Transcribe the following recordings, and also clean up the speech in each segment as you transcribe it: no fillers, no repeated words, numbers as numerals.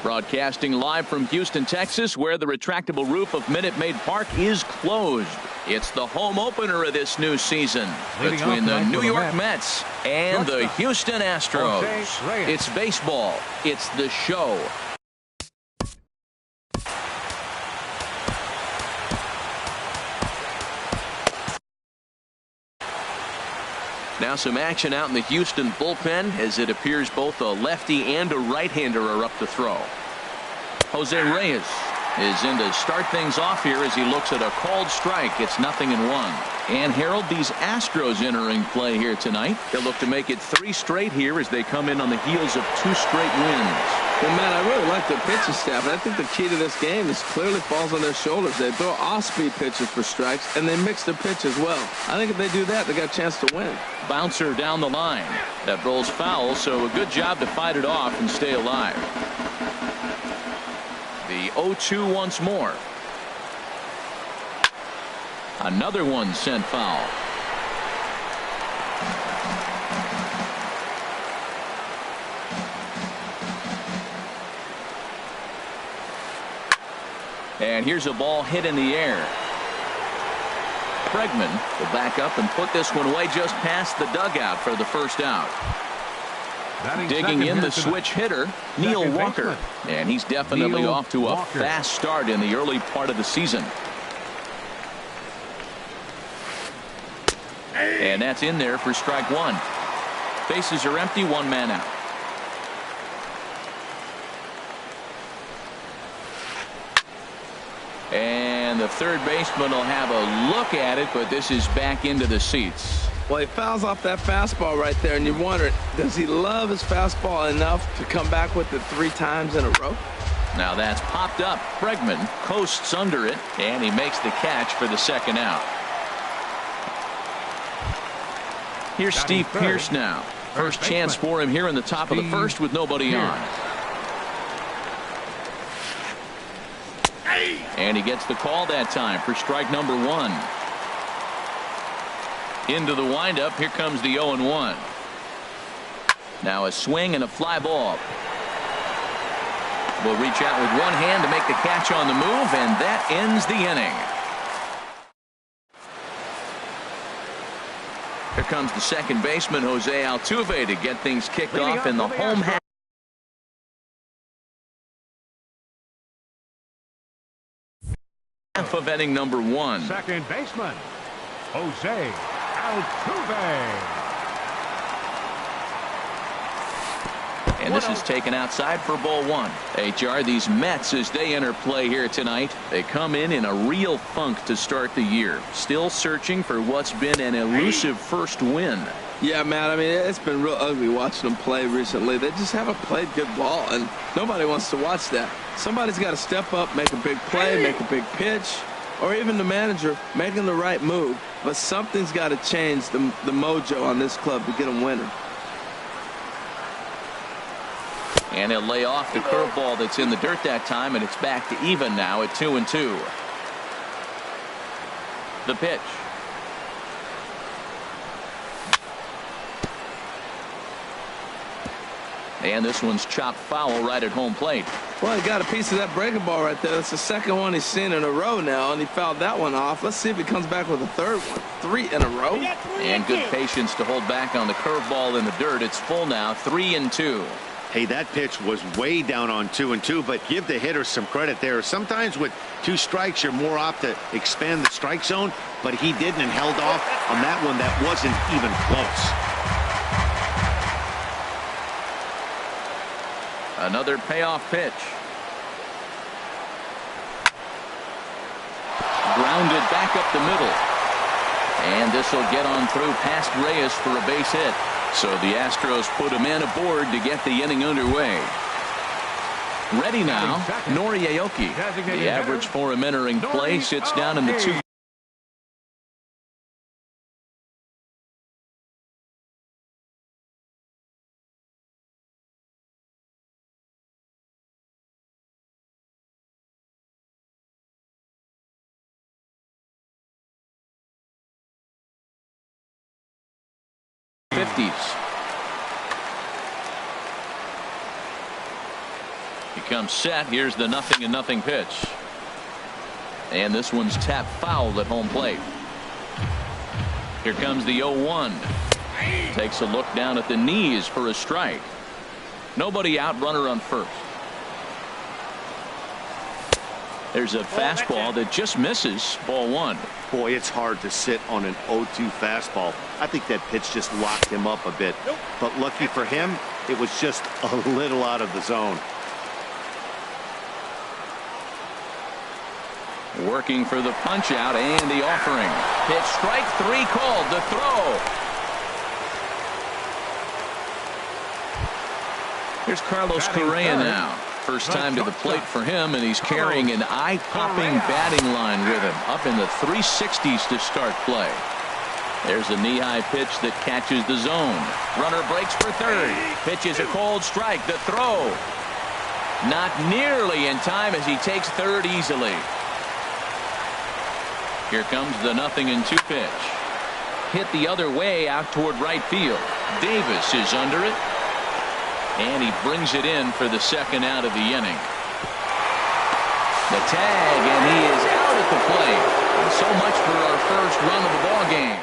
Broadcasting live from Houston, Texas, where the retractable roof of Minute Maid Park is closed. It's the home opener of this new season between the New York Mets and the Houston Astros. It's baseball. It's the show. Now some action out in the Houston bullpen as it appears both a lefty and a right-hander are up to throw. Jose Reyes is in to start things off here as he looks at a called strike. It's 0-1. And Harold, these Astros entering play here tonight. They'll look to make it 3 straight here as they come in on the heels of 2 straight wins. Well, man, I really like their pitching staff. And I think the key to this game is clearly falls on their shoulders. They throw off-speed pitches for strikes, and they mix their pitch as well. I think if they do that, they got a chance to win. Bouncer down the line. That rolls foul, so a good job to fight it off and stay alive. The 0-2 once more. Another one sent foul. And here's a ball hit in the air. Bregman will back up and put this one away just past the dugout for the first out. Digging in the switch hitter, Neil Walker. And he's definitely off to a fast start in the early part of the season. And that's in there for strike 1. Bases are empty, 1 man out. And the third baseman will have a look at it, but this is back into the seats. Well, he fouls off that fastball right there, and you wonder, does he love his fastball enough to come back with it 3 times in a row? Now that's popped up. Bregman coasts under it, and he makes the catch for the second out. Here's Steve Pearce now. First chance for him here in the top of the first with nobody on. And he gets the call that time for strike number 1. Into the windup. Here comes the 0-1. Now a swing and a fly ball. Will reach out with one hand to make the catch on the move, and that ends the inning. Here comes the second baseman, Jose Altuve, to get things kicked off in the home half. Of inning number 1. Second baseman, Jose Altuve. And this is taken outside for ball 1. HR, these Mets, as they enter play here tonight, they come in a real funk to start the year. Still searching for what's been an elusive first win. Yeah, man, I mean, it's been real ugly watching them play recently. They just haven't played good ball, and nobody wants to watch that. Somebody's got to step up, make a big play, make a big pitch, or even the manager making the right move. But something's got to change the mojo on this club to get them winning. And he'll lay off the curveball that's in the dirt that time, and it's back to even now at 2-2. The pitch. And this one's chopped foul right at home plate. Well, he got a piece of that breaking ball right there. That's the second one he's seen in a row now, and he fouled that one off. Let's see if he comes back with a third one. 3 in a row. And good patience to hold back on the curveball in the dirt. It's full now, 3-2. Hey, that pitch was way down on 2-2, but give the hitter some credit there. Sometimes with 2 strikes, you're more apt to expand the strike zone, but he didn't and held off on that one that wasn't even close. Another payoff pitch. Grounded back up the middle. And this will get on through past Reyes for a base hit. So the Astros put a man aboard to get the inning underway. Ready now, Noriaoki. The average for him entering play sits down in the 2. He comes set. Here's the 0-0 pitch. And this one's tapped foul at home plate. Here comes the 0-1. Takes a look down at the knees for a strike. Nobody out, runner on first. There's a fastball that just misses. Ball one. Boy, it's hard to sit on an 0-2 fastball. I think that pitch just locked him up a bit. But lucky for him, it was just a little out of the zone. Working for the punch out and the offering. Pitch strike three called. The throw. Here's Carlos Correa now. First time to the plate for him, and he's carrying an eye-popping batting line with him. Up in the 360s to start play. There's a knee-high pitch that catches the zone. Runner breaks for third. Pitch is a cold strike. The throw. Not nearly in time as he takes third easily. Here comes the 0-2 pitch. Hit the other way out toward right field. Davis is under it. And he brings it in for the second out of the inning. The tag, and he is out at the plate. And so much for our first run of the ball game.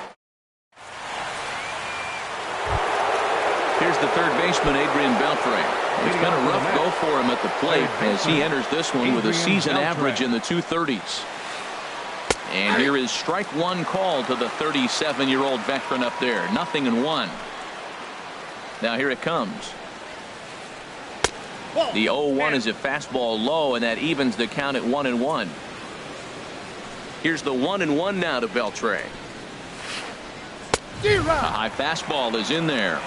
Here's the third baseman, Adrian Beltre. It's been a rough go for him at the plate as he enters this one with a season average in the 230s. And here is strike one called to the 37-year-old veteran up there. 0-1. Now here it comes. The 0-1 is a fastball low, and that evens the count at 1-1. Here's the 1-1 now to Beltre. A high fastball is in there.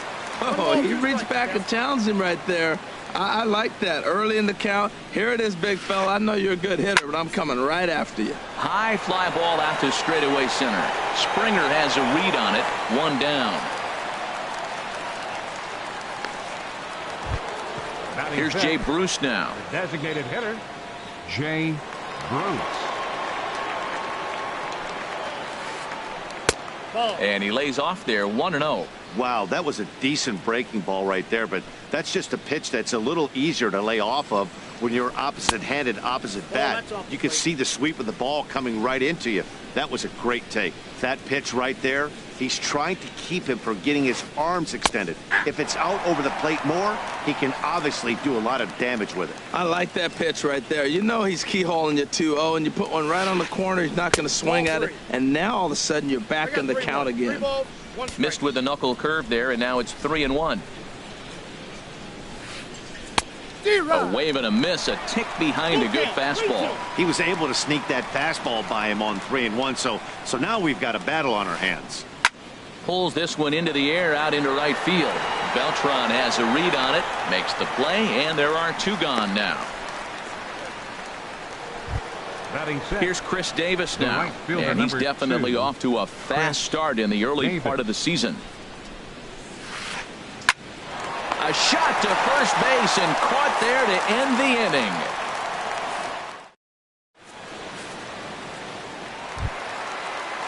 Oh, he reached back and challenged him right there. I like that. Early in the count. Here it is, big fella. I know you're a good hitter, but I'm coming right after you. High fly ball out to straightaway center. Springer has a read on it. One down. Here's Jay Bruce now. The designated hitter, Jay Bruce. And he lays off there 1-0. Wow, that was a decent breaking ball right there, but that's just a pitch that's a little easier to lay off of when you're opposite-handed, opposite bat. You can see the sweep of the ball coming right into you. That was a great take. That pitch right there, he's trying to keep him from getting his arms extended. If it's out over the plate more, he can obviously do a lot of damage with it. I like that pitch right there. You know he's keyholing you 2-0, and you put one right on the corner. He's not going to swing at it, and now all of a sudden you're back in the count again. Missed with a knuckle curve there, and now it's 3-1. A wave and a miss, a tick behind a good fastball. He was able to sneak that fastball by him on 3-1, so now we've got a battle on our hands. Pulls this one into the air out into right field. Beltran has a read on it, makes the play, and there are two gone now. Here's Chris Davis now, and he's definitely off to a fast start in the early part of the season. A shot to first base and caught there to end the inning.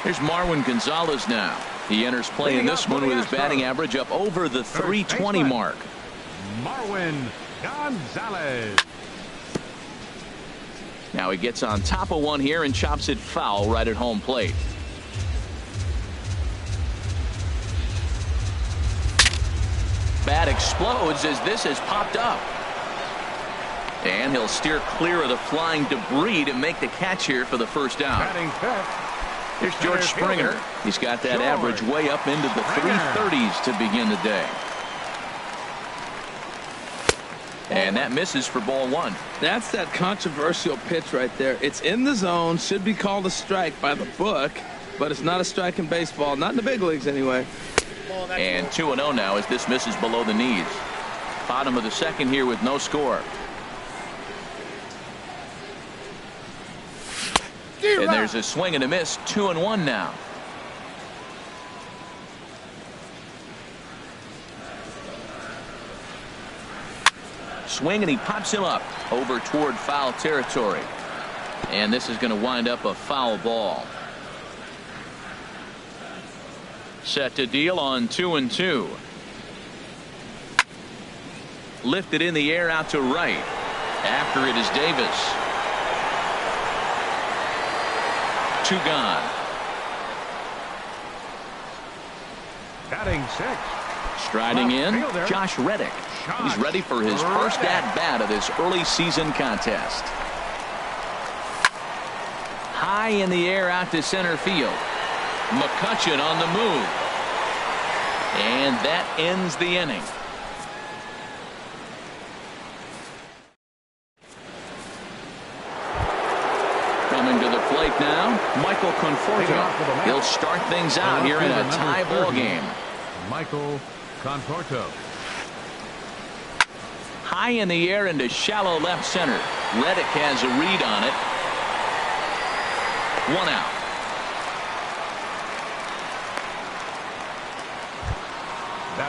Here's Marwin Gonzalez now. He enters play in this one with his batting average up over the 320 mark. Marwin Gonzalez. Now he gets on top of one here and chops it foul right at home plate. Bat explodes as this has popped up. And he'll steer clear of the flying debris to make the catch here for the first out. Here's George Springer. He's got that average way up into the 330s to begin the day. And that misses for ball one. That's that controversial pitch right there. It's in the zone, should be called a strike by the book, but it's not a strike in baseball, not in the big leagues anyway. And 2-0 now as this misses below the knees. Bottom of the second here with no score. And there's a swing and a miss. 2-1 now. Swing and he pops him up over toward foul territory. And this is going to wind up a foul ball. Set to deal on 2-2. Lifted in the air out to right. After it is Davis. 2 gone. Batting 6. Striding in, Josh Reddick. He's ready for his first at-bat of this early season contest. High in the air out to center field. McCutchen on the move. And that ends the inning. Coming to the plate now, Michael Conforto. He'll start things out here in a tie ball game. Michael Conforto. High in the air into shallow left center. Reddick has a read on it. 1 out.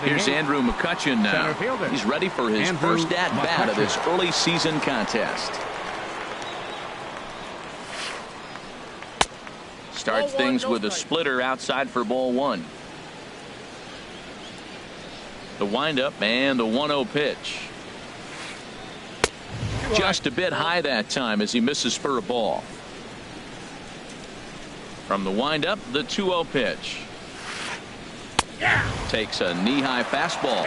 Here's Andrew McCutchen now. He's ready for his first at-bat of this early season contest. Starts things with a splitter outside for ball 1. The windup and the 1-0 pitch. Just a bit high that time as he misses for a ball. From the windup, the 2-0 pitch. Takes a knee-high fastball.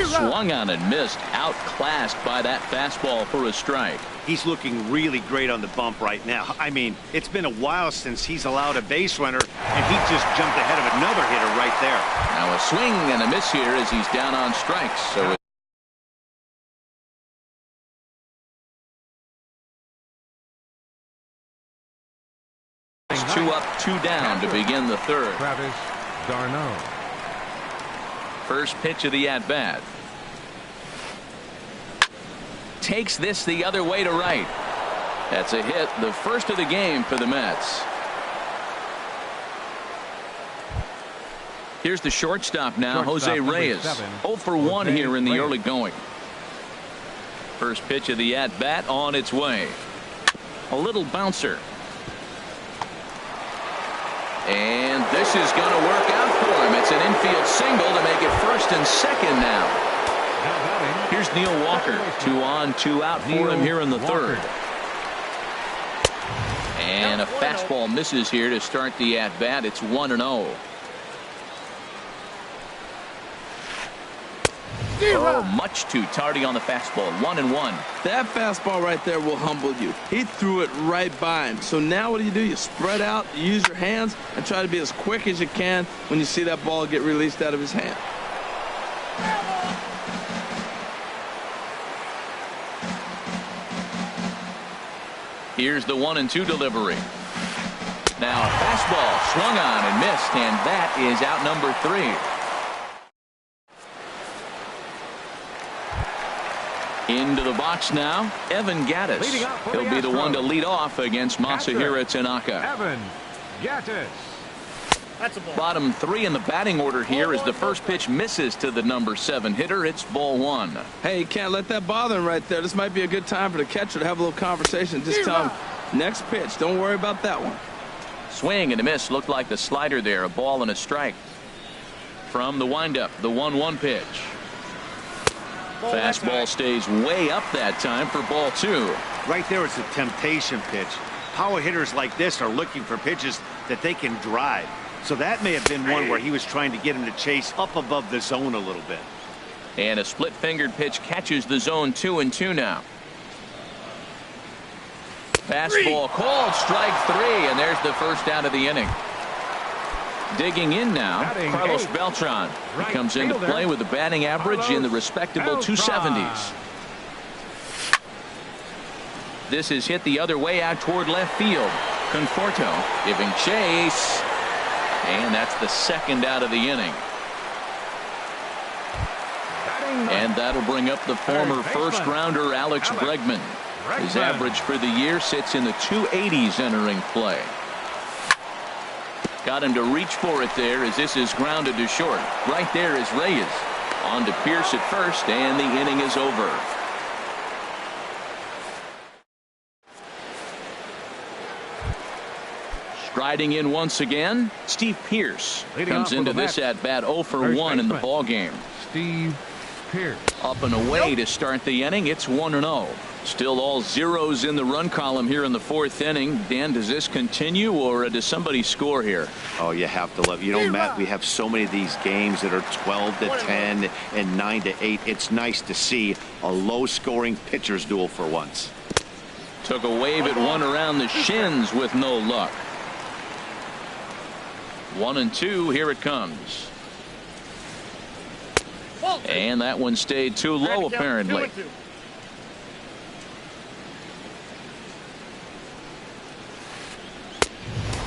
Swung on and missed. Outclassed by that fastball for a strike. He's looking really great on the bump right now. I mean, it's been a while since he's allowed a base runner, and he just jumped ahead of another hitter right there. Now a swing and a miss here as he's down on strikes. So it's 2 up, 2 down to begin the third. Travis d'Arnaud. First pitch of the at-bat. Takes this the other way to right. That's a hit, the first of the game for the Mets. Here's the shortstop now, Jose Reyes. 0 for 1 here in the early going. First pitch of the at-bat on its way. A little bouncer. And this is going to work out for him. It's an infield single to make it first and second now. Here's Neil Walker. 2 on, 2 out for him here in the third. And a fastball misses here to start the at-bat. It's 1-0. Oh, much too tardy on the fastball. 1-1. That fastball right there will humble you. He threw it right by him. So now what do? You spread out, you use your hands, and try to be as quick as you can when you see that ball get released out of his hand. Here's the 1-2 delivery. Now a fastball swung on and missed, and that is out number 3. Into the box now, Evan Gattis. He'll be the one to lead off against Masahiro Tanaka. Evan Gattis. Bottom 3 in the batting order here as the first pitch misses to the number 7 hitter. It's ball 1. Hey, you can't let that bother him right there. This might be a good time for the catcher to have a little conversation. Just tell him, next pitch. Don't worry about that one. Swing and a miss. Looked like the slider there. A ball and a strike. From the windup, the 1-1 pitch. Fastball stays way up that time for ball 2. Right there is a temptation pitch. Power hitters like this are looking for pitches that they can drive. So that may have been one where he was trying to get him to chase up above the zone a little bit. And a split-fingered pitch catches the zone. 2-2 now. Fastball called, strike 3, and there's the first out of the inning. Digging in now, Carlos Beltran. He comes into play with a batting average in the respectable 270s. This is hit the other way out toward left field. Conforto giving chase. And that's the second out of the inning. And that'll bring up the former first-rounder Alex Bregman. His average for the year sits in the 280s entering play. Got him to reach for it there as this is grounded to short. Right there is Reyes. On to Pierce at first, and the inning is over. Striding in once again, Steve Pearce comes into this at-bat 0 for 1 in the ball game. Steve Pearce. Up and away to start the inning. It's 1-0. Still all zeros in the run column here in the 4th inning. Dan, does this continue, or does somebody score here? Oh, you have to love. You know, Matt, we have so many of these games that are 12-10 and 9-8. It's nice to see a low-scoring pitcher's duel for once. Took a wave at one around the shins with no luck. 1-2. Here it comes. And that one stayed too low, apparently.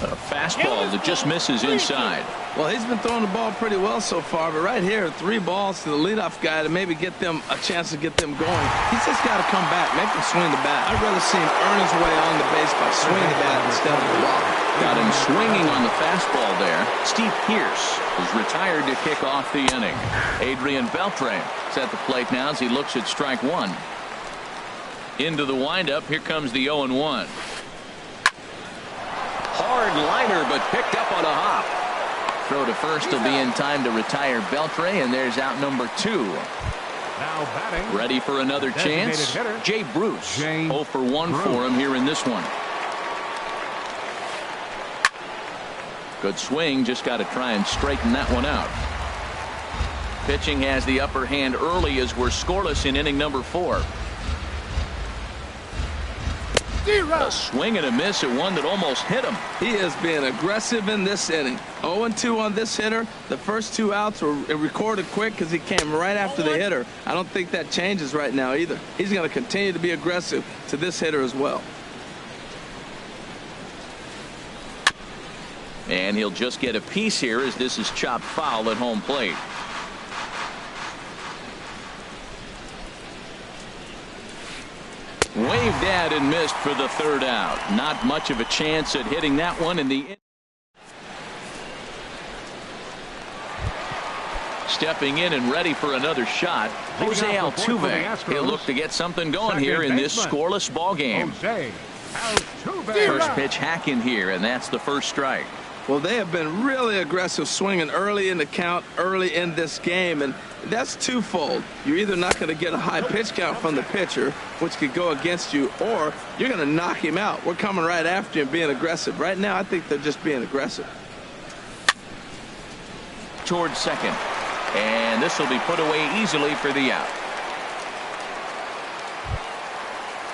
A fastball that just misses inside. Well, he's been throwing the ball pretty well so far, but right here, 3 balls to the leadoff guy to maybe get them a chance to get them going. He's just got to come back, make him swing the bat. I'd rather see him earn his way on the base by swinging the bat instead of the walk. Got him swinging on the fastball there. Steve Pearce is retired to kick off the inning. Adrian Beltre is at the plate now as he looks at strike 1. Into the windup. Here comes the 0-1. Hard liner, but picked up on a hop. Throw to first will be in time to retire Beltre, and there's out number 2. Now batting. Ready for another chance. Hitter, Jay Bruce. Jay 0 for 1 for him here in this one. Good swing. Just got to try and straighten that one out. Pitching has the upper hand early as we're scoreless in inning number 4. A swing and a miss at one that almost hit him. He is being aggressive in this inning. 0-2 on this hitter. The first 2 outs were recorded quick because he came right after the hitter. I don't think that changes right now either. He's going to continue to be aggressive to this hitter as well. And he'll just get a piece here as this is chopped foul at home plate. Waved at and missed for the 3rd out. Not much of a chance at hitting that one in the. Stepping in and ready for another shot, Jose Altuve. He'll look to get something going here in this scoreless ball game. First pitch hack in here, and that's the first strike. Well, they have been really aggressive swinging early in the count, early in this game, and that's twofold. You're either not going to get a high pitch count from the pitcher, which could go against you, or you're going to knock him out. We're coming right after him, being aggressive. Right now, I think they're just being aggressive. Towards second, and this will be put away easily for the out.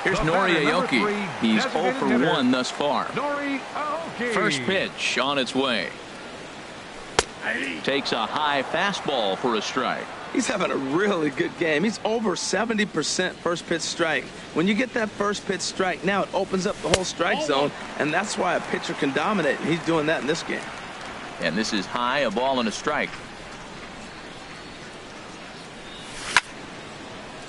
Here's Nori Aoki. He's 0 for 1 thus far. First pitch on its way. Takes a high fastball for a strike. He's having a really good game. He's over 70% first pitch strike. When you get that first pitch strike, now it opens up the whole strike zone, and that's why a pitcher can dominate. And he's doing that in this game. And this is high, a ball and a strike.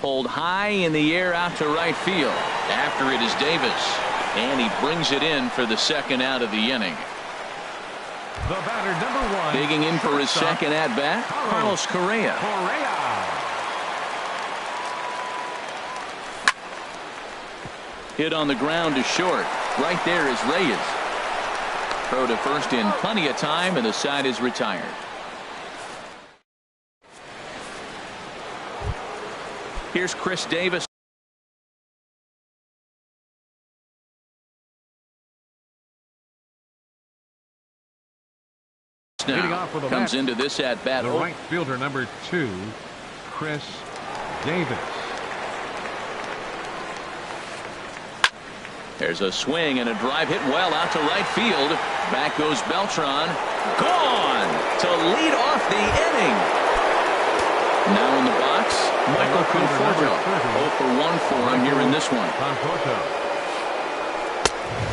Pulled high in the air out to right field. After it is Davis. And he brings it in for the 2nd out of the inning. The batter, number 1. Digging in for his second at bat, Carlos Correa. Hit on the ground to short. Right there is Reyes. Throw to first in plenty of time, and the side is retired. Here's Chris Davis. Now comes into this at bat. The right fielder, number 2, Chris Davis. There's a swing and a drive hit well out to right field. Back goes Beltran. Gone to lead off the inning. Now in the box, Michael Conforto. 0 for 1 for him here in this one.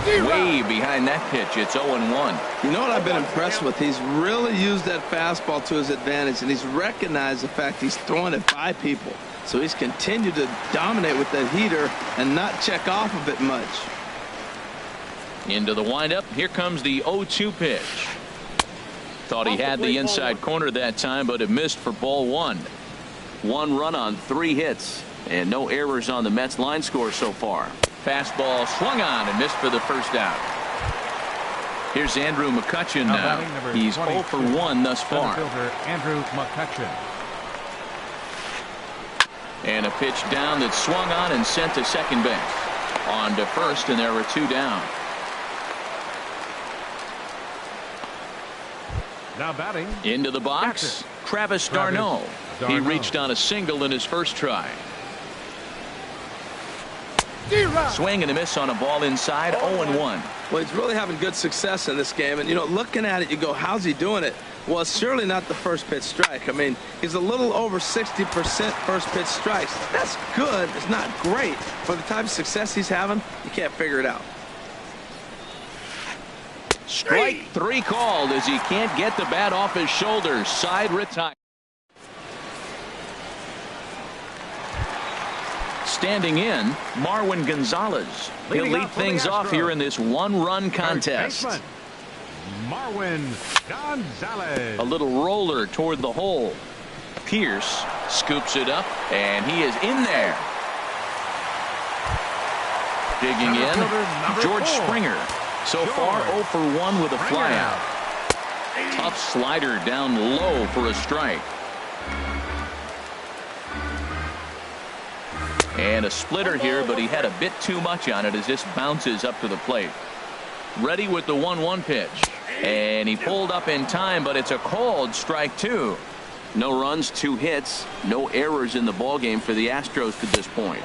Way behind that pitch. It's 0-1. You know what I've been impressed with? He's really used that fastball to his advantage, and he's recognized the fact he's throwing it by people. So he's continued to dominate with that heater and not check off of it much. Into the windup. Here comes the 0-2 pitch. Thought he had the inside corner that time, but it missed for ball 1. 1 run on 3 hits, and no errors on the Mets line score so far. Fastball swung on and missed for the first out. Here's Andrew McCutchen now. He's 0 for 1 thus far. Andrew McCutchen. And a pitch down that swung on and sent to second base. On to first, and there were 2 down. Now batting. Into the box, Travis d'Arnaud. He reached on a single in his first try. Swing and a miss on a ball inside, 0-1. Well, he's really having good success in this game. And, you know, looking at it, you go, how's he doing it? Well, it's surely not the first pitch strike. I mean, he's a little over 60% first pitch strikes. That's good. It's not great. For the type of success he's having, you can't figure it out. Strike 3 called as he can't get the bat off his shoulders. Side retire. Standing in, Marwin Gonzalez. He'll lead things off here in this 1-run contest. Marwin Gonzalez. A little roller toward the hole. Pierce scoops it up, and he is in there. Digging in, George Springer. So far, 0 for 1 with a flyout. Tough slider down low for a strike. And a splitter here, but he had a bit too much on it as this bounces up to the plate. Ready with the 1-1 pitch. And he pulled up in time, but it's a called strike 2. No runs, 2 hits, no errors in the ballgame for the Astros to this point.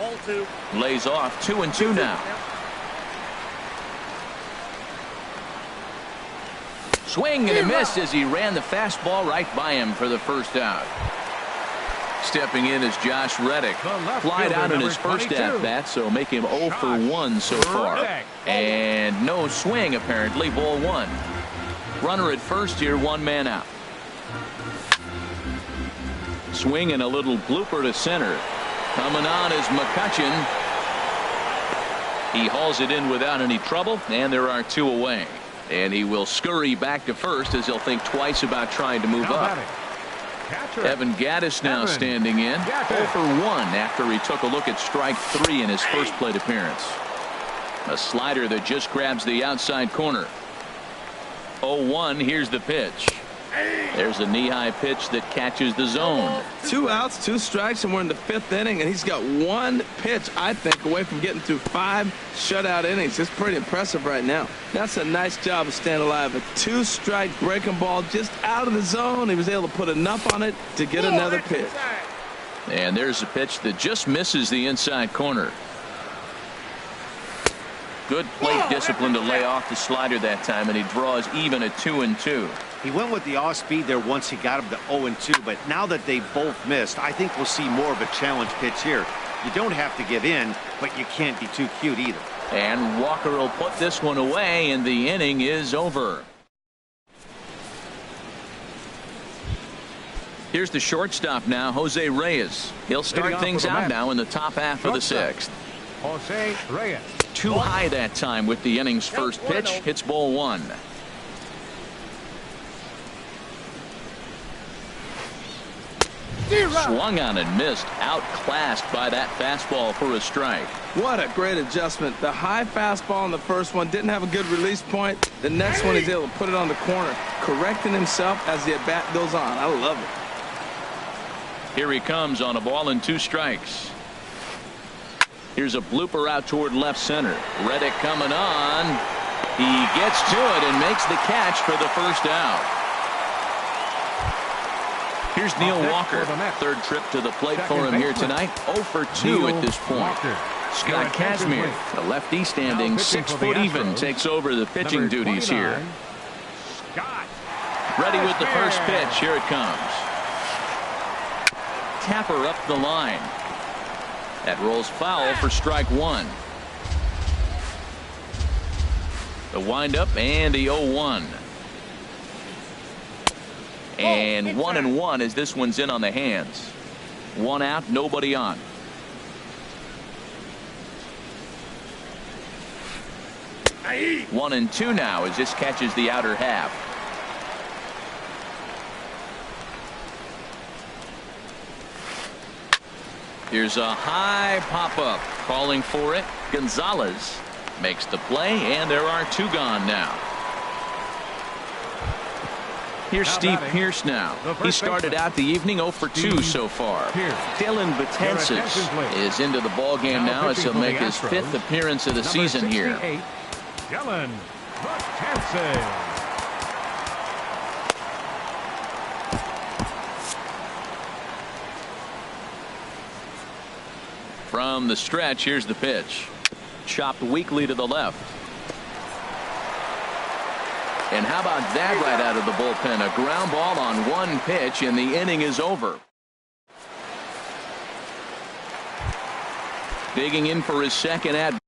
Lays off 2-2 now. Swing and a miss as he ran the fastball right by him for the first out. Stepping in is Josh Reddick. Flied out in his first at-bat, so make him 0 for 1 so far. And no swing, apparently, ball 1. Runner at first here, 1 man out. Swing and a little blooper to center. Coming on is McCutchen. He hauls it in without any trouble, and there are 2 away. And he will scurry back to first as he'll think twice about trying to move up. Evan Gattis now standing in. 0 for 1 after he took a look at strike 3 in his first plate appearance. A slider that just grabs the outside corner. 0-1. Here's the pitch. There's a knee-high pitch that catches the zone. 2 outs, 2 strikes, and we're in the 5th inning, and he's got 1 pitch, I think, away from getting through 5 shutout innings. It's pretty impressive right now. That's a nice job of staying alive. A 2-strike breaking ball just out of the zone. He was able to put enough on it to get another pitch. And there's a pitch that just misses the inside corner. Good plate discipline to lay off the slider that time, and he draws even at 2-2. He went with the off speed there once he got him to 0-2, but now that they both missed, I think we'll see more of a challenge pitch here. You don't have to give in, but you can't be too cute either. And Walker will put this one away, and the inning is over. Here's the shortstop now, Jose Reyes. He'll start things out now in the top half of the 6th. Jose Reyes. Too high that time with the inning's first pitch. Hits ball 1. Swung on and missed. Outclassed by that fastball for a strike. What a great adjustment. The high fastball in the first one didn't have a good release point. The next one he's able to put it on the corner, correcting himself as the at-bat goes on. I love it. Here he comes on a ball and 2 strikes. Here's a blooper out toward left center. Reddick coming on. He gets to it and makes the catch for the first out. Here's Neil Walker. 3rd trip to the plate for him here tonight. 0 for 2 at this point. Scott Kazmir, the lefty standing 6 foot even, takes over the pitching duties here. Ready with the first pitch. Here it comes. Tapper up the line. That rolls foul for strike 1. The windup and the 0-1. And 1-1 as this one's in on the hands. 1 out, nobody on. Aye. 1-2 now as this catches the outer half. Here's a high pop-up. Calling for it. Gonzalez makes the play, and there are 2 gone now. Here's Steve Pierce now. He started out the evening 0 for 2 so far. Dylan Betances is into the ball game now as he'll make his 5th appearance of the season here. Dylan Betances. From the stretch, here's the pitch. Chopped weakly to the left. And how about that right out of the bullpen? A ground ball on one pitch, and the inning is over. Digging in for his second at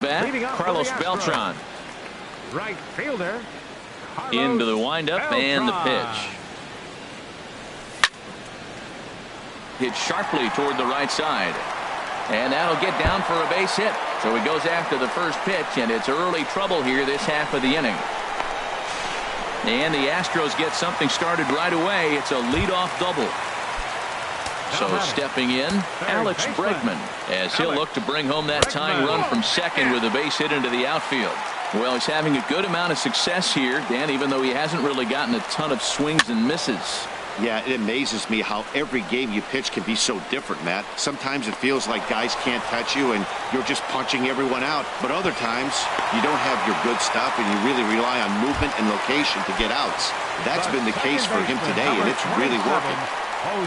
bat, Carlos Beltran. Right fielder. Into the windup and the pitch. Hit sharply toward the right side. And that'll get down for a base hit. So he goes after the first pitch, and it's early trouble here this half of the inning. And the Astros get something started right away. It's a leadoff double. So stepping in, Alex Bregman, as he'll look to bring home that tying run from second with a base hit into the outfield. Well, he's having a good amount of success here, Dan, even though he hasn't really gotten a ton of swings and misses. Yeah, it amazes me how every game you pitch can be so different, Matt. Sometimes it feels like guys can't touch you and you're just punching everyone out. But other times, you don't have your good stuff and you really rely on movement and location to get outs. That's been the case for him today, and it's really working.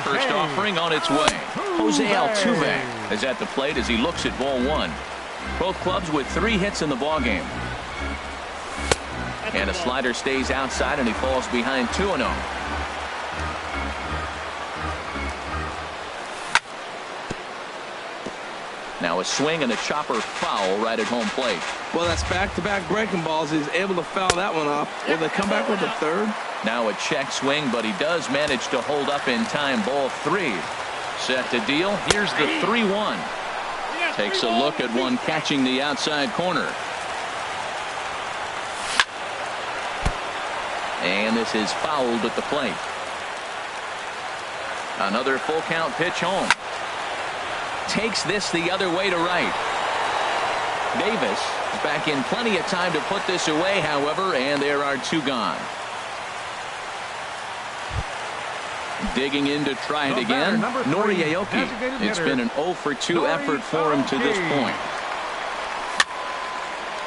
First offering on its way. Jose Altuve is at the plate as he looks at ball one. Both clubs with 3 hits in the ballgame. And a slider stays outside, and he falls behind 2-0. Now a swing and a chopper foul right at home plate. Well, that's back-to-back breaking balls. He's able to foul that one off. Will they come back with a third? Now a check swing, but he does manage to hold up in time. Ball 3. Set to deal. Here's the 3-1. Takes a look at one catching the outside corner. And this is fouled at the plate. Another full count pitch home. Takes this the other way to right. Davis is back in plenty of time to put this away, however, and there are 2 gone. Digging in to try it again, Nori Aoki. It's been an 0 for 2 effort for him to this point.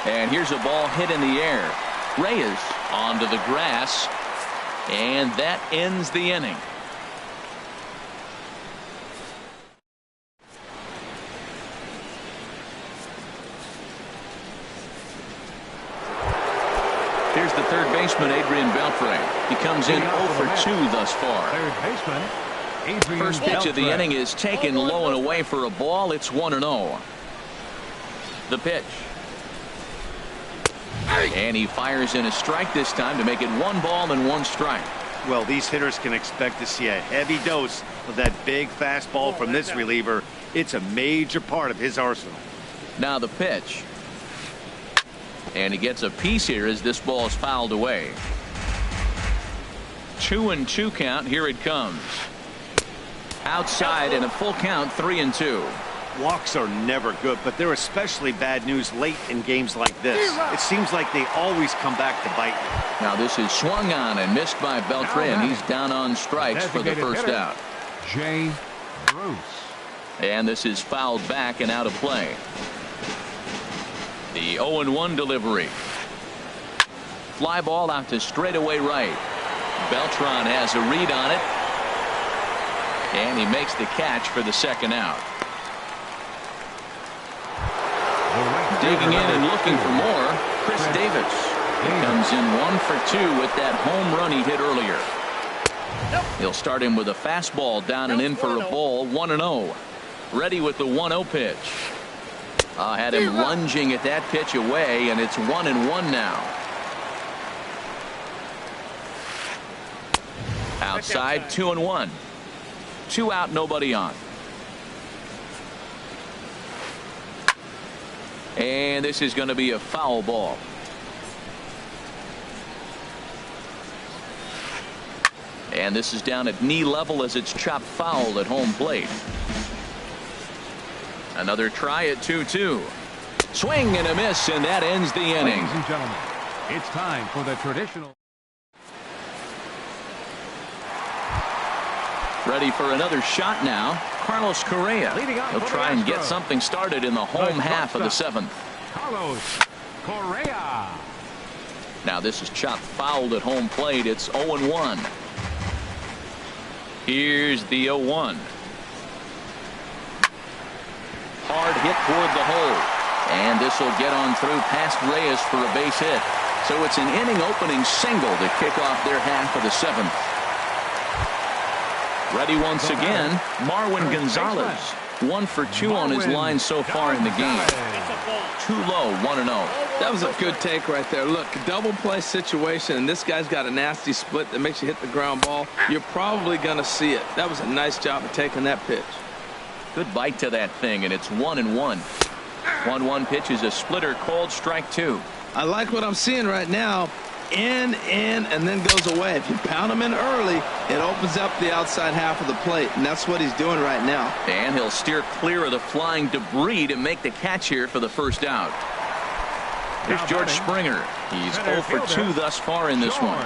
And here's a ball hit in the air. Reyes onto the grass, and that ends the inning. Here's the third baseman, Adrian Beltre. He comes in 0 for 2 thus far. Third baseman, Adrian First pitch of the inning is taken low and away for a ball. It's 1-0. The pitch. And he fires in a strike this time to make it 1 ball and 1 strike. Well, these hitters can expect to see a heavy dose of that big fastball from this reliever. It's a major part of his arsenal. Now the pitch. And he gets a piece here as this ball is fouled away. 2-2 count. Here it comes. Outside and a full count, 3-2. Walks are never good, but they're especially bad news late in games like this. It seems like they always come back to bite you. Now this is swung on and missed by Beltre, and he's down on strikes for the first out. Jay Bruce. And this is fouled back and out of play. The 0-1 delivery. Fly ball out to straightaway right. Beltran has a read on it. And he makes the catch for the second out. Digging in and looking for more, Chris Davis. He comes in 1 for 2 with that home run he hit earlier. He'll start him with a fastball down and in for a ball. 1-0. Ready with the 1-0 pitch. Had him lunging at that pitch away, and it's 1-1 now. Outside, 2-1. 2 out, nobody on. And this is going to be a foul ball. And this is down at knee level as it's chopped foul at home plate. Another try at 2-2. Swing and a miss, and that ends the inning. Ladies and gentlemen, it's time for the traditional. Ready for another shot now. Carlos Correa. He'll try and get something started in the home half of the seventh. Carlos Correa. Now this is chopped fouled at home plate. It's 0-1. Here's the 0-1. Hard hit toward the hole. And this will get on through past Reyes for a base hit. So it's an inning opening single to kick off their half of the seventh. Ready once again, Marwin Gonzalez. 1 for 2 on his line so far in the game. Too low, 1-0. That was a good take right there. Look, double play situation, and this guy's got a nasty split that makes you hit the ground ball. You're probably going to see it. That was a nice job of taking that pitch. Good bite to that thing, and it's 1-1. 1-1 pitch is a splitter called strike 2. I like what I'm seeing right now. In, and then goes away. If you pound him in early, it opens up the outside half of the plate, and that's what he's doing right now. And he'll steer clear of the flying debris to make the catch here for the first out. Here's George Springer. He's 0 for 2 thus far in this one.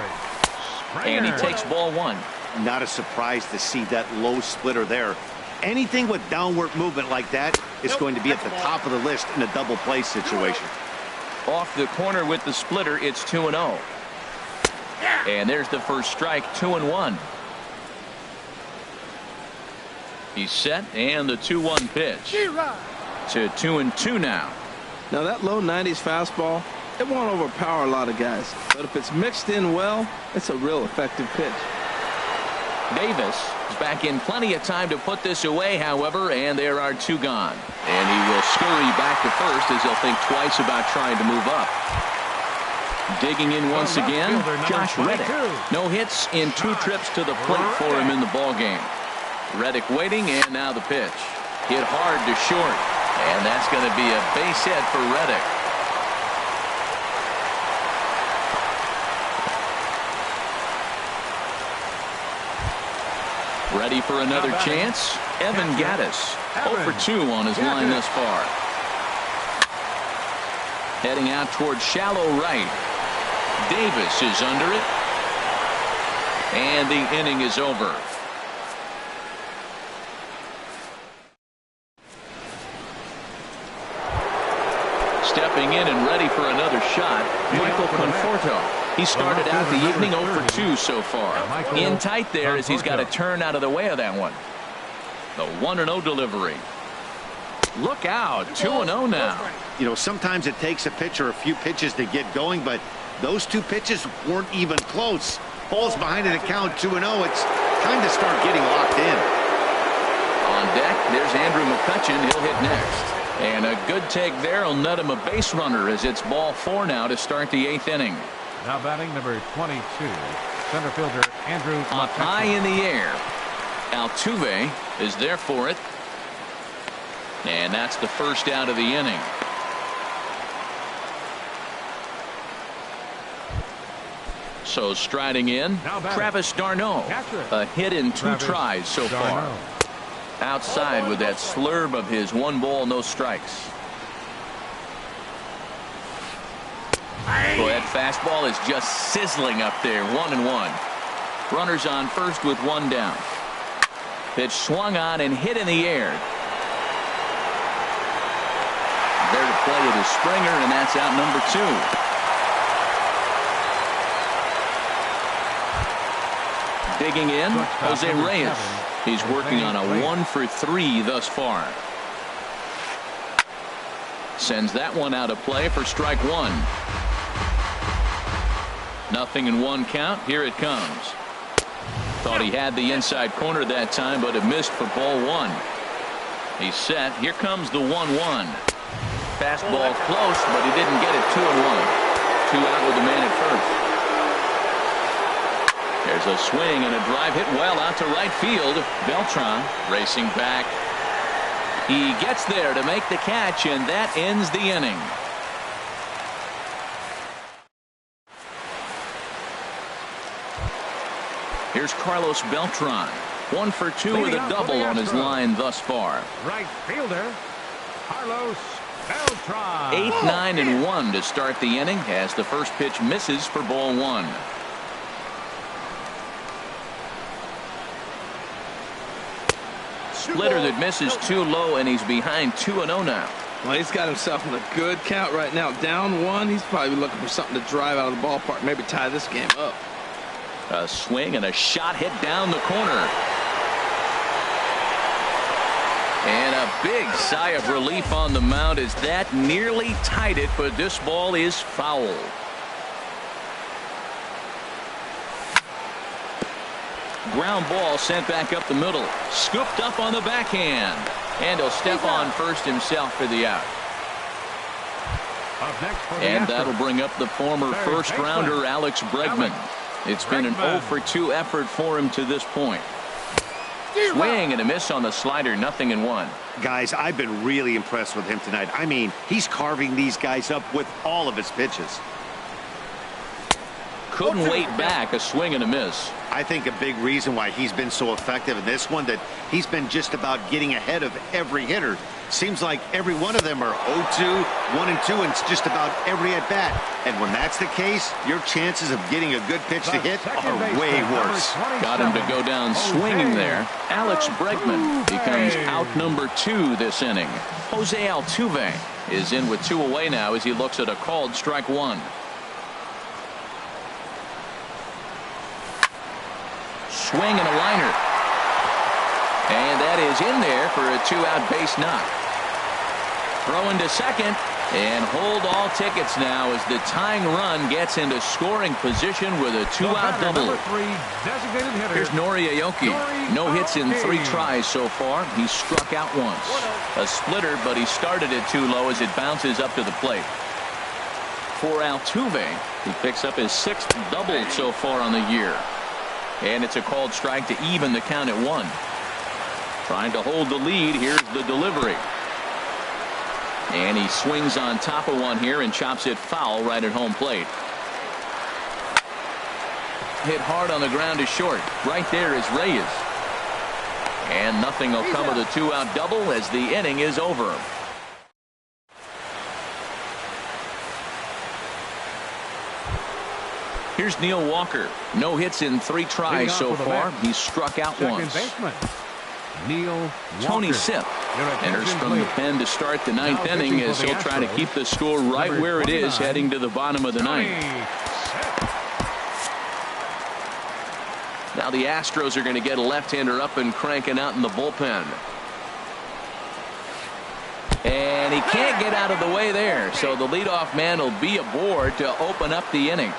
And he takes ball 1. Not a surprise to see that low splitter there. Anything with downward movement like that is going to be at the top of the list in a double play situation. Off the corner with the splitter, it's 2-0. And there's the first strike, 2-1. He's set, and the 2-1 pitch. To 2-2 now. Now that low 90s fastball, it won't overpower a lot of guys. But if it's mixed in well, it's a real effective pitch. Davis is back in plenty of time to put this away, however, and there are 2 gone. And he will scurry back to first as he'll think twice about trying to move up. Digging in once again, Josh Reddick. No hits in 2 trips to the plate for him in the ballgame. Reddick waiting, and now the pitch. Hit hard to short, and that's going to be a base hit for Reddick. Ready for another chance? Evan Gattis, 0 for 2 on his line thus far. Heading out towards shallow right. Davis is under it. And the inning is over. Stepping in and ready for another shot, Michael Conforto. He started out the evening 0 for 2 so far. In tight there as he's got a turn out of the way of that one. The 1-0 delivery. Look out, 2-0 now. You know, sometimes it takes a pitcher a few pitches to get going, but those 2 pitches weren't even close. Ball's behind an account 2-0. It's time to start getting locked in. On deck, there's Andrew McCutchen. He'll hit next. And a good take there will net him a base runner as it's ball 4 now to start the 8th inning. Now batting number 22, center fielder Andrew McCutchen. Up high in the air. Altuve is there for it. And that's the first out of the inning. So striding in, Travis d'Arnaud. A hit in 2 tries so far. Outside with that slurve of his 1 ball, no strikes. Well, that fastball is just sizzling up there. 1-1. Runners on first with 1 down. Pitch swung on and hit in the air. There to play it is Springer, and that's out number 2. Digging in, Jose Reyes. He's working on a 1 for 3 thus far. Sends that one out of play for strike 1. 0-1 count. Here it comes. Thought he had the inside corner that time, but it missed for ball 1. He's set. Here comes the 1-1. Fastball close, but he didn't get it. 2-1. 2 out with the man at first. There's a swing and a drive hit well out to right field. Beltran racing back. He gets there to make the catch, and that ends the inning. Here's Carlos Beltran. 1 for 2 with a double on his line thus far. Right fielder Carlos Beltran. 8, 9, and 1 to start the inning as the first pitch misses for ball 1. Splitter that misses too low, and he's behind 2-0 now. Well, he's got himself in a good count right now. Down 1, he's probably looking for something to drive out of the ballpark, maybe tie this game up. A swing and a shot hit down the corner. And a big sigh of relief on the mound as that nearly tied it, but this ball is foul. Ground ball sent back up the middle. Scooped up on the backhand. And he'll step on first himself for the out. And that'll bring up the former first-rounder Alex Bregman. It's been an 0-for-2 effort for him to this point. Swing and a miss on the slider, 0-1. Guys, I've been really impressed with him tonight. I mean, he's carving these guys up with all of his pitches. Couldn't wait back, a swing and a miss. I think a big reason why he's been so effective in this one, that he's been just about getting ahead of every hitter. Seems like every one of them are 0-2, 1-2, and it's just about every at-bat. And when that's the case, your chances of getting a good pitch to hit are way worse. Got him to go down swinging there. Alex Bregman becomes out number 2 this inning. Jose Altuve is in with 2 away now as he looks at a called strike 1. Swing and a liner. And that is in there for a 2-out base knock. Throw into second and hold all tickets now as the tying run gets into scoring position with a 2-out double. Here's Nori Aoki. No hits in 3 tries so far. He struck out once. A splitter, but he started it too low as it bounces up to the plate. For Altuve, he picks up his 6th double so far on the year. And it's a called strike to even the count at 1. Trying to hold the lead. Here's the delivery. And he swings on top of one here and chops it foul right at home plate. Hit hard on the ground to short. Right there is Reyes. And nothing will come of the 2-out double as the inning is over. Here's Neil Walker. No hits in 3 tries so far. He's struck out once. Tony Sipp enters from the pen to start the 9th inning as he'll try to keep the score right where it is heading to the bottom of the 9th. Now the Astros are going to get a left-hander up and cranking out in the bullpen. And he can't get out of the way there, so the leadoff man will be aboard to open up the inning.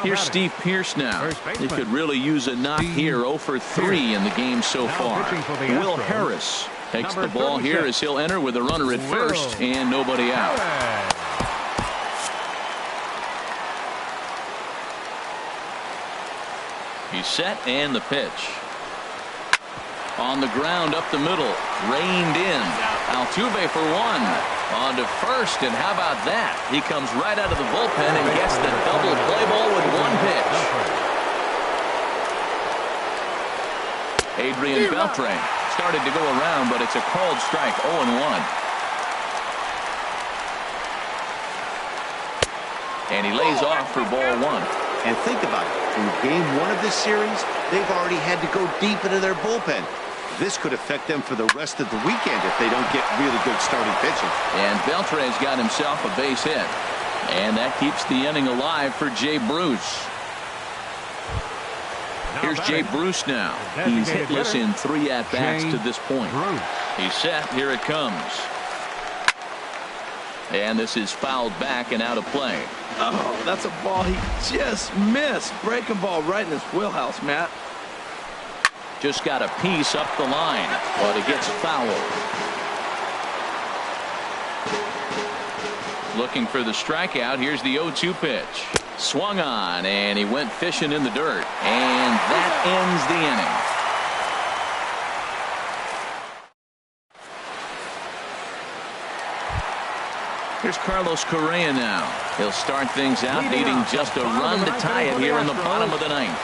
Here's Steve Pearce now. He could really use a knock here. 0 for 3 in the game so far. Will Harris takes the ball here as he'll enter with a runner at first and nobody out. He's set and the pitch. On the ground up the middle. Reined in. Altuve for 1. On to first, and how about that? He comes right out of the bullpen and gets the double play ball with 1 pitch. Adrian Beltre started to go around, but it's a called strike, 0-1. And he lays off for ball 1. And think about it. In game 1 of this series, they've already had to go deep into their bullpen. This could affect them for the rest of the weekend if they don't get really good starting pitching. And Beltre's got himself a base hit. And that keeps the inning alive for Jay Bruce. Here's Jay Bruce now. He's hitless in 3 at-bats to this point. He's set. Here it comes. And this is fouled back and out of play. Oh, that's a ball he just missed. Breaking ball right in his wheelhouse, Matt. Just got a piece up the line, but it gets fouled. Looking for the strikeout. Here's the 0-2 pitch. Swung on, and he went fishing in the dirt. And that ends the inning. Here's Carlos Correa now. He'll start things out, needing just a run to tie it here in the bottom of the 9th.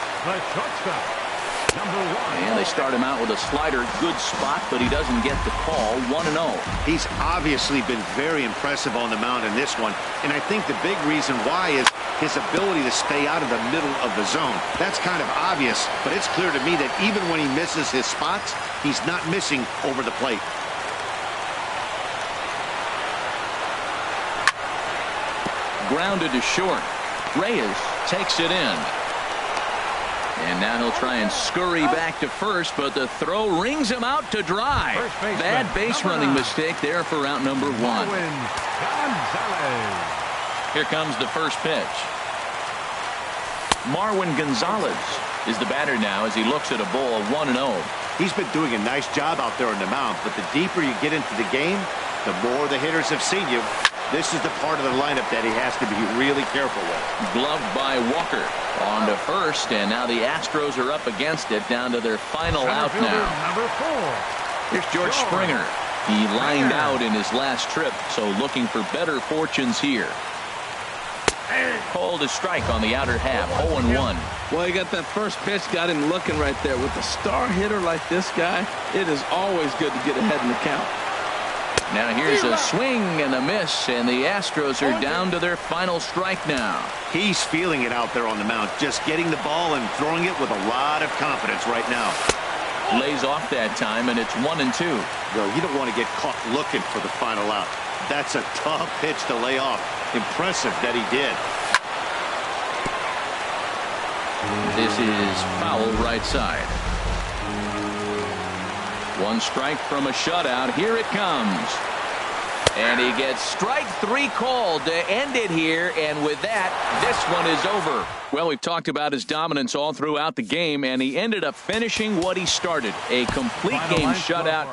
And they start him out with a slider. Good spot, but he doesn't get the call. 1-0. He's obviously been very impressive on the mound in this one. And I think the big reason why is his ability to stay out of the middle of the zone. That's kind of obvious, but it's clear to me that even when he misses his spots, he's not missing over the plate. Grounded to short. Reyes takes it in. And now he'll try and scurry back to first, but the throw rings him out to dry. Bad base running mistake there for out number 1. Here comes the first pitch. Marwin Gonzalez is the batter now as he looks at a ball of 1-0. He's been doing a nice job out there on the mound, but the deeper you get into the game, the more the hitters have seen you. This is the part of the lineup that he has to be really careful with. Gloved by Walker. On to first, and now the Astros are up against it, down to their final out now. Number 4. Here's George Springer. He lined out in his last trip, so looking for better fortunes here. Called a strike on the outer half, 0-1. Well, he got that first pitch, got him looking right there. With a star hitter like this guy, it is always good to get ahead in the count. Now here's a swing and a miss, and the Astros are down to their final strike now. He's feeling it out there on the mound, just getting the ball and throwing it with a lot of confidence right now. Lays off that time, and it's 1-2. Well, you don't want to get caught looking for the final out. That's a tough pitch to lay off. Impressive that he did. This is foul right side. 1 strike from a shutout. Here it comes. And he gets strike 3 called to end it here. And with that, this one is over. Well, we've talked about his dominance all throughout the game, and he ended up finishing what he started. A complete game shutout.